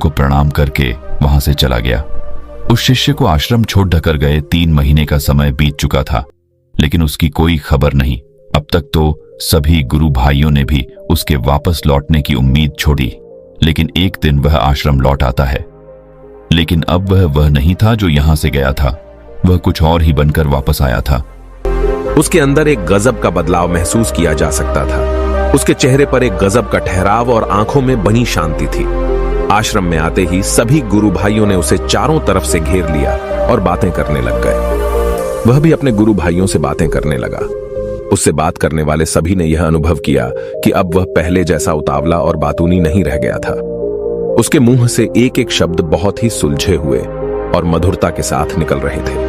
को प्रणाम करके वहां से चला गया। उस शिष्य को आश्रम छोड़ ढकर गए 3 महीने का समय बीत चुका था, लेकिन उसकी कोई खबर नहीं। अब तक तो सभी गुरु भाइयों ने भी उसके वापस लौटने की उम्मीद छोड़ी, लेकिन एक दिन वह आश्रम लौट आता है। लेकिन अब वह नहीं था जो यहां से गया था, वह कुछ और ही बनकर वापस आया था। उसके अंदर एक गजब का बदलाव महसूस किया जा सकता था। उसके चेहरे पर एक गजब का ठहराव और आंखों में बनी शांति थी। आश्रम में आते ही सभी गुरु भाइयों ने उसे चारों तरफ से घेर लिया और बातें करने लग गए। वह भी अपने गुरु भाइयों से बातें करने लगा। उससे बात करने वाले सभी ने यह अनुभव किया कि अब वह पहले जैसा उतावला और बातूनी नहीं रह गया था। उसके मुंह से एक एक शब्द बहुत ही सुलझे हुए और मधुरता के साथ निकल रहे थे।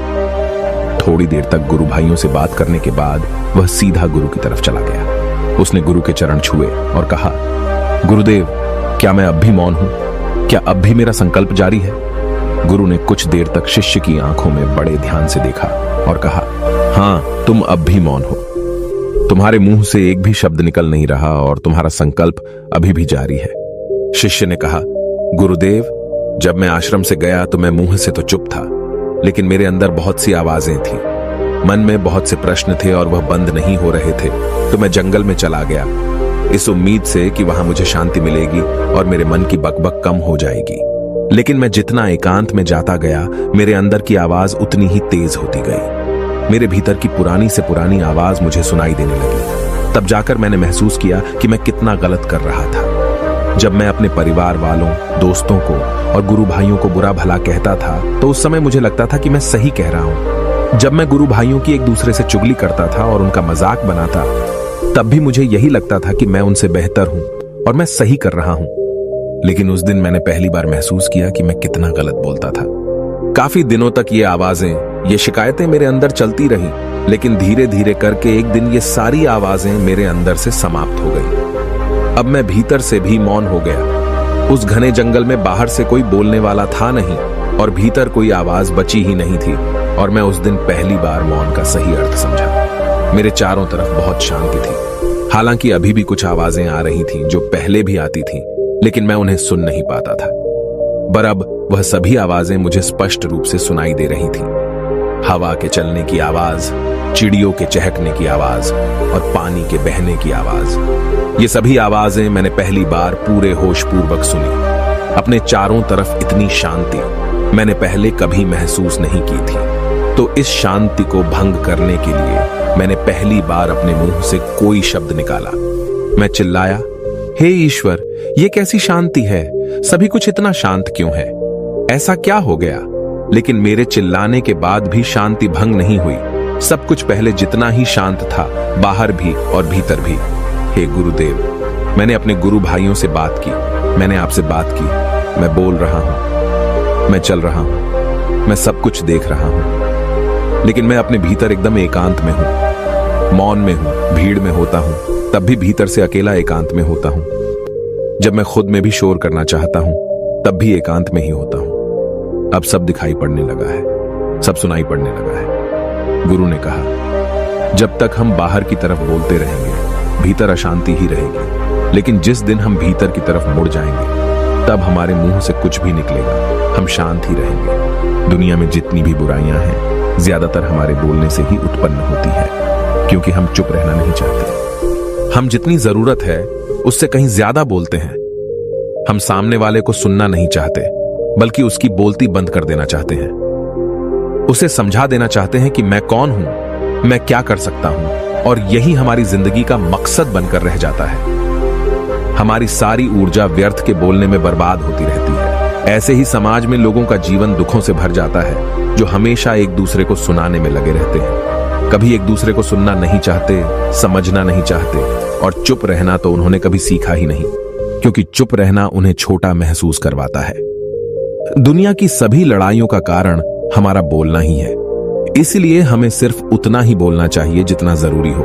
थोड़ी देर तक गुरु भाइयों से बात करने के बाद वह सीधा गुरु की तरफ चला गया। उसने गुरु के चरण छुए और कहा, गुरुदेव, क्या मैं अब भी मौन हूं? क्या अब भी मेरा संकल्प जारी है? गुरु ने कुछ देर तक शिष्य की आंखों में बड़े ध्यान से देखा और कहा, हां, तुम अब भी मौन हो। तुम्हारे मुंह से एक भी शब्द निकल नहीं रहा और तुम्हारा संकल्प अभी भी जारी है। शिष्य ने कहा, गुरुदेव, जब मैं आश्रम से गया तो मैं मुंह से तो चुप था, लेकिन मेरे अंदर बहुत सी आवाजें थीं। मन में बहुत से प्रश्न थे और वह बंद नहीं हो रहे थे, तो मैं जंगल में चला गया, इस उम्मीद से कि वहां मुझे शांति मिलेगी और मेरे मन की बकबक कम हो जाएगी। लेकिन मैं जितना एकांत में जाता गया, मेरे अंदर की आवाज उतनी ही तेज होती गई। मेरे भीतर की पुरानी से पुरानी आवाज मुझे सुनाई देने लगी। तब जाकर मैंने महसूस किया कि मैं कितना गलत कर रहा था। जब मैं अपने परिवार वालों, दोस्तों को और गुरु भाइयों को बुरा भला कहता था, तो उस समय मुझे लगता था कि मैं सही कह रहा हूं। जब मैं गुरु भाइयों की एक दूसरे से चुगली करता था और उनका मजाक बनाता, तब भी मुझे यही लगता था कि मैं उनसे बेहतर हूं और मैं सही कर रहा हूं। लेकिन उस दिन मैंने पहली बार महसूस किया कि मैं कितना गलत बोलता था। काफी दिनों तक ये आवाजें, ये शिकायतें मेरे अंदर चलती रही, लेकिन धीरे धीरे करके एक दिन ये सारी आवाजें मेरे अंदर से समाप्त हो गई। अब मैं भीतर से भी मौन हो गया। उस घने जंगल में बाहर से कोई बोलने वाला था नहीं और भीतर कोई आवाज बची ही नहीं थी, और मैं उस दिन पहली बार मौन का सही अर्थ समझा। मेरे चारों तरफ बहुत शांति थी। हालांकि अभी भी कुछ आवाजें आ रही थीं जो पहले भी आती थीं, लेकिन मैं उन्हें सुन नहीं पाता था। पर अब वह सभी आवाजें मुझे स्पष्ट रूप से सुनाई दे रही थीं। हवा के चलने की आवाज, चिड़ियों के चहकने की आवाज और पानी के बहने की आवाज। ये सभी आवाजें मैंने पहली बार पूरे होशपूर्वक सुनी। अपने चारों तरफ इतनी शांति मैंने पहले कभी महसूस नहीं की थी। तो इस शांति को भंग करने के लिए मैंने पहली बार अपने मुंह से कोई शब्द निकाला। मैं चिल्लाया, हे ईश्वर, ये कैसी शांति है? सभी कुछ इतना शांत क्यों है? ऐसा क्या हो गया? लेकिन मेरे चिल्लाने के बाद भी शांति भंग नहीं हुई। सब कुछ पहले जितना ही शांत था, बाहर भी और भीतर भी। हे गुरुदेव, मैंने अपने गुरु भाइयों से बात की, मैंने आपसे बात की। मैं बोल रहा हूं, मैं चल रहा हूं, मैं सब कुछ देख रहा हूं, लेकिन मैं अपने भीतर एकदम एकांत में हूं, मौन में हूं, भीड़ में होता हूं, तब भी भीतर से अकेला एकांत में होता हूं। जब मैं खुद में भी शोर करना चाहता हूं, तब भी एकांत में ही होता हूं। अब सब दिखाई पड़ने लगा है, सब सुनाई पड़ने लगा है। गुरु ने कहा, जब तक हम बाहर की तरफ बोलते रहेंगे, भीतर अशांति ही रहेगी, लेकिन जिस दिन हम भीतर की तरफ मुड़ जाएंगे, तब हमारे मुंह से कुछ भी निकलेगा, हम शांत ही रहेंगे। दुनिया में जितनी भी बुराइयां हैं, ज्यादातर हमारे बोलने से ही उत्पन्न होती है, क्योंकि हम चुप रहना नहीं चाहते। हम जितनी जरूरत है उससे कहीं ज्यादा बोलते हैं। हम सामने वाले को सुनना नहीं चाहते, बल्कि उसकी बोलती बंद कर देना चाहते हैं। उसे समझा देना चाहते हैं कि मैं कौन हूं, मैं क्या कर सकता हूं, और यही हमारी जिंदगी का मकसद बनकर रह जाता है। हमारी सारी ऊर्जा व्यर्थ के बोलने में बर्बाद होती रहती है। ऐसे ही समाज में लोगों का जीवन दुखों से भर जाता है, जो हमेशा एक दूसरे को सुनाने में लगे रहते हैं। कभी एक दूसरे को सुनना नहीं चाहते, समझना नहीं चाहते, और चुप रहना तो उन्होंने कभी सीखा ही नहीं, क्योंकि चुप रहना उन्हें छोटा महसूस करवाता है। दुनिया की सभी लड़ाइयों का कारण हमारा बोलना ही है। इसलिए हमें सिर्फ उतना ही बोलना चाहिए जितना जरूरी हो,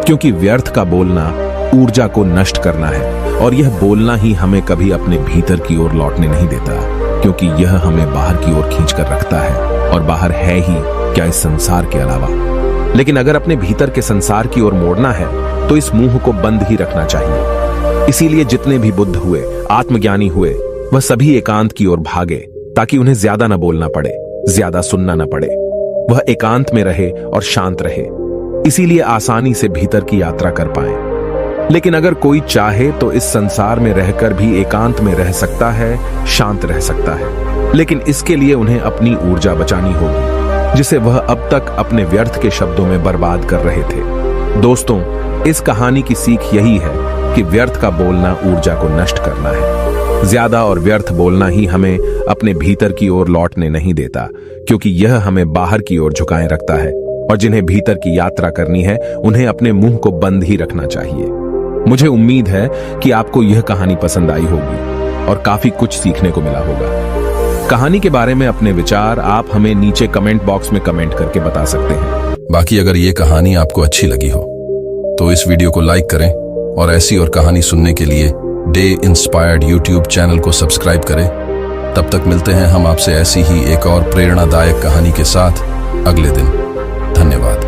क्योंकि व्यर्थ का बोलना ऊर्जा को नष्ट करना है, और यह बोलना ही हमें कभी अपने भीतर की ओर लौटने नहीं देता, क्योंकि यह हमें बाहर की ओर खींच कर रखता है, और बाहर है ही क्या इस संसार के अलावा। लेकिन अगर अपने भीतर के संसार की ओर मोड़ना है, तो इस मुंह को बंद ही रखना चाहिए। इसीलिए जितने भी बुद्ध हुए, आत्मज्ञानी हुए, वह सभी एकांत की ओर भागे ताकि उन्हें ज्यादा न बोलना पड़े, ज्यादा सुनना न पड़े। वह एकांत में रहे और शांत रहे, इसीलिए आसानी से भीतर की यात्रा कर पाए। लेकिन अगर कोई चाहे तो इस संसार में रहकर भी एकांत में रह सकता है, शांत रह सकता है, लेकिन इसके लिए उन्हें अपनी ऊर्जा बचानी होगी, जिसे वह अब तक अपने व्यर्थ के शब्दों में बर्बाद कर रहे थे। दोस्तों, इस कहानी की सीख यही है कि व्यर्थ का बोलना ऊर्जा को नष्ट करना है। ज्यादा और व्यर्थ बोलना ही हमें अपने भीतर की ओर लौटने नहीं देता, क्योंकि यह हमें बाहर की ओर झुकाए रखता है, और जिन्हें भीतर की यात्रा करनी है उन्हें अपने मुंह को बंद ही रखना चाहिए। मुझे उम्मीद है कि आपको यह कहानी पसंद आई होगी और काफी कुछ सीखने को मिला होगा। कहानी के बारे में अपने विचार आप हमें नीचे कमेंट बॉक्स में कमेंट करके बता सकते हैं। बाकी अगर ये कहानी आपको अच्छी लगी हो तो इस वीडियो को लाइक करें और ऐसी और कहानी सुनने के लिए डे इंस्पायर्ड यूट्यूब चैनल को सब्सक्राइब करें। तब तक मिलते हैं हम आपसे ऐसी ही एक और प्रेरणादायक कहानी के साथ अगले दिन। धन्यवाद।